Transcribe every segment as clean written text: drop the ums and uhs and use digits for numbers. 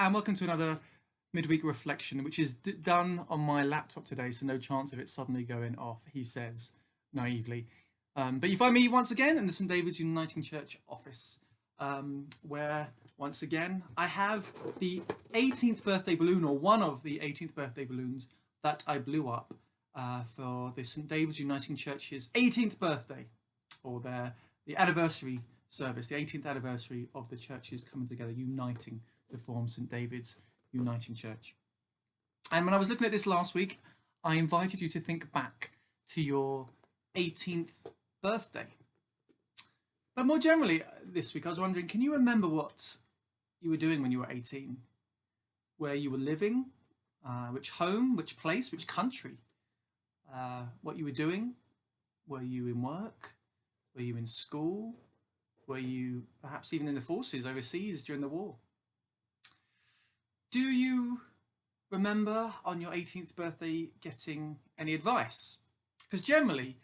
and welcome to another midweek reflection, which is done on my laptop today, so no chance of it suddenly going off, he says naively. But you find me once again in the St David's Uniting Church office, where once again I have the 18th birthday balloon, or one of the 18th birthday balloons that I blew up for the St David's Uniting Church's 18th birthday, or the anniversary service, the 18th anniversary of the churches coming together, uniting to form St David's Uniting Church. And when I was looking at this last week, I invited you to think back to your 18th birthday. But more generally this week, I was wondering, can you remember what you were doing when you were 18? Where you were living, which home, which place, which country, what you were doing? Were you in work? Were you in school? Were you perhaps even in the forces overseas during the war? Do you remember on your 18th birthday getting any advice? Because generally,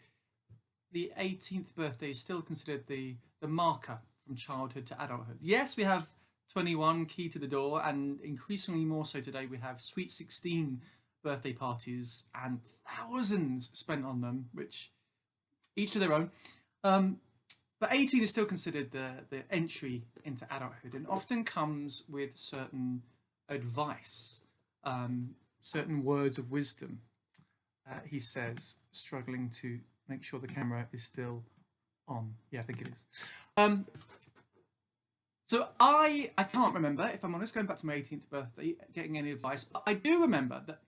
the 18th birthday is still considered the marker from childhood to adulthood. Yes, we have 21, key to the door, and increasingly more so today, we have Sweet 16 birthday parties and thousands spent on them, which each to their own. But 18 is still considered the entry into adulthood, and often comes with certain advice, certain words of wisdom, he says, struggling to make sure the camera is still on. Yeah, I think it is. So I can't remember, if I'm honest, going back to my 18th birthday, getting any advice. But I do remember that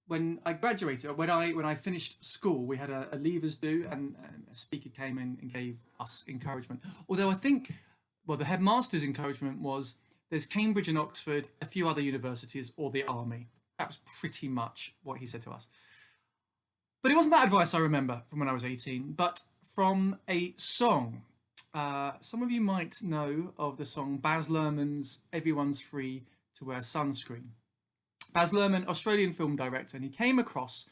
when I graduated, or when I finished school, we had a leavers do, and a speaker came in and gave us encouragement. Although I think, well, the headmaster's encouragement was, there's Cambridge and Oxford, a few other universities, or the army. That was pretty much what he said to us. But it wasn't that advice I remember from when I was 18, but from a song. Some of you might know of the song Baz Luhrmann's Everyone's Free to Wear Sunscreen. Baz Luhrmann, Australian film director, and he came across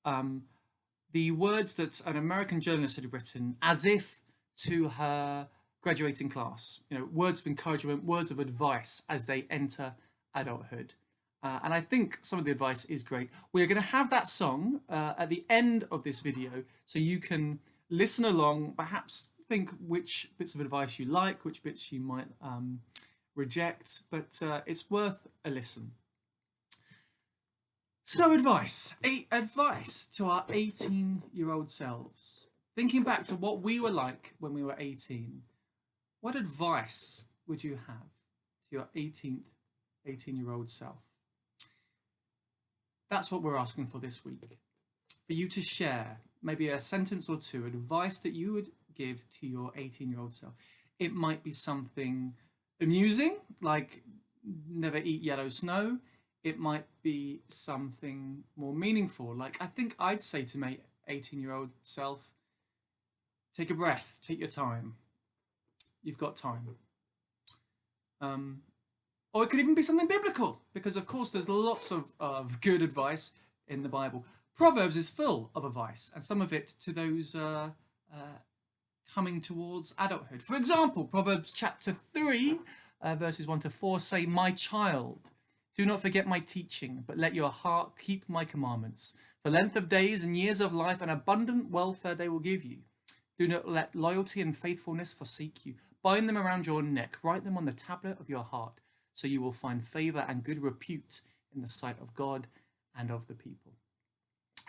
the words that an American journalist had written as if to her graduating class, you know, words of encouragement, words of advice as they enter adulthood. And I think some of the advice is great. We're going to have that song at the end of this video, so you can listen along, perhaps think which bits of advice you like, which bits you might reject, but it's worth a listen. So advice to our 18-year-old selves. Thinking back to what we were like when we were 18, what advice would you have to your 18-year-old self? That's what we're asking for this week. For you to share maybe a sentence or two, advice that you would give to your 18-year-old self. It might be something amusing, like never eat yellow snow. It might be something more meaningful, like I think I'd say to my 18-year-old self, take a breath, take your time. You've got time. Or it could even be something biblical, because of course there's lots of good advice in the Bible. Proverbs is full of advice, and some of it to those coming towards adulthood. For example, Proverbs chapter 3, verses 1 to 4 say, "My child, do not forget my teaching, but let your heart keep my commandments. For length of days and years of life and abundant welfare they will give you. Do not let loyalty and faithfulness forsake you. Bind them around your neck, write them on the tablet of your heart, so you will find favor and good repute in the sight of God and of the people."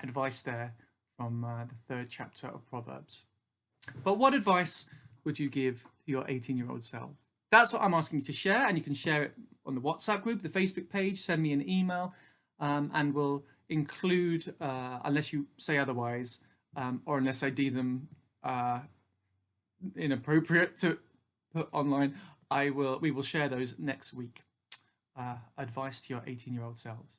Advice there from the 3rd chapter of Proverbs. But what advice would you give to your 18-year-old self? That's what I'm asking you to share, and you can share it on the WhatsApp group, the Facebook page, send me an email, and we'll include, unless you say otherwise, or unless I deem them inappropriate to put online, we will share those next week. Advice to your 18-year-old selves.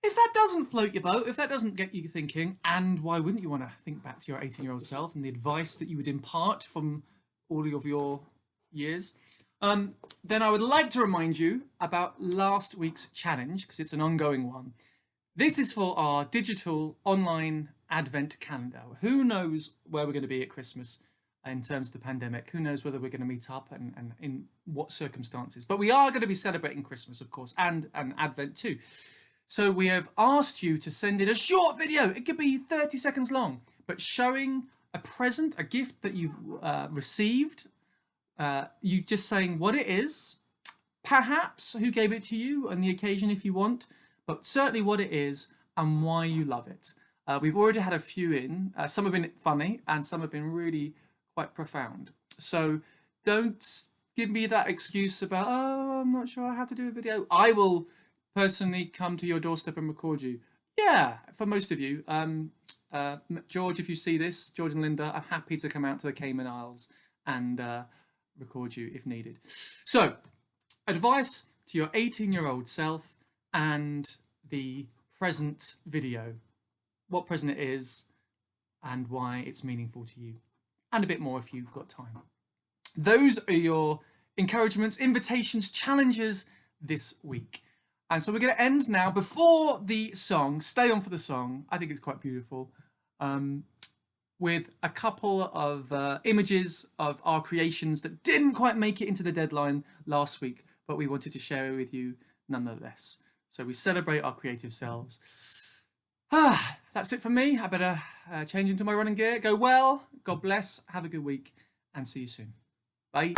If that doesn't float your boat, if that doesn't get you thinking, and why wouldn't you want to think back to your 18-year-old self and the advice that you would impart from all of your years, then I would like to remind you about last week's challenge, because it's an ongoing one. This is for our digital online Advent calendar. Who knows where we're going to be at Christmas? in terms of the pandemic. Who knows whether we're going to meet up and in what circumstances. But we are going to be celebrating Christmas, of course, and Advent too. So we have asked you to send in a short video. It could be 30 seconds long, but showing a present, a gift that you've received. You just saying what it is, perhaps who gave it to you on the occasion if you want, but certainly what it is and why you love it. We've already had a few in. Some have been funny and some have been really quite profound. So don't give me that excuse about, oh, I'm not sure how to do a video. I will personally come to your doorstep and record you. Yeah, for most of you. George, if you see this, George and Linda, I'm happy to come out to the Cayman Isles and record you if needed. So, advice to your 18-year-old self and the present video. What present it is and why it's meaningful to you. And a bit more if you've got time. Those are your encouragements, invitations, challenges this week. And so we're going to end now before the song. Stay on for the song. I think it's quite beautiful. With a couple of images of our creations that didn't quite make it into the deadline last week, but we wanted to share it with you nonetheless. So we celebrate our creative selves. That's it from me. I better change into my running gear. Go well. God bless. Have a good week and see you soon. Bye.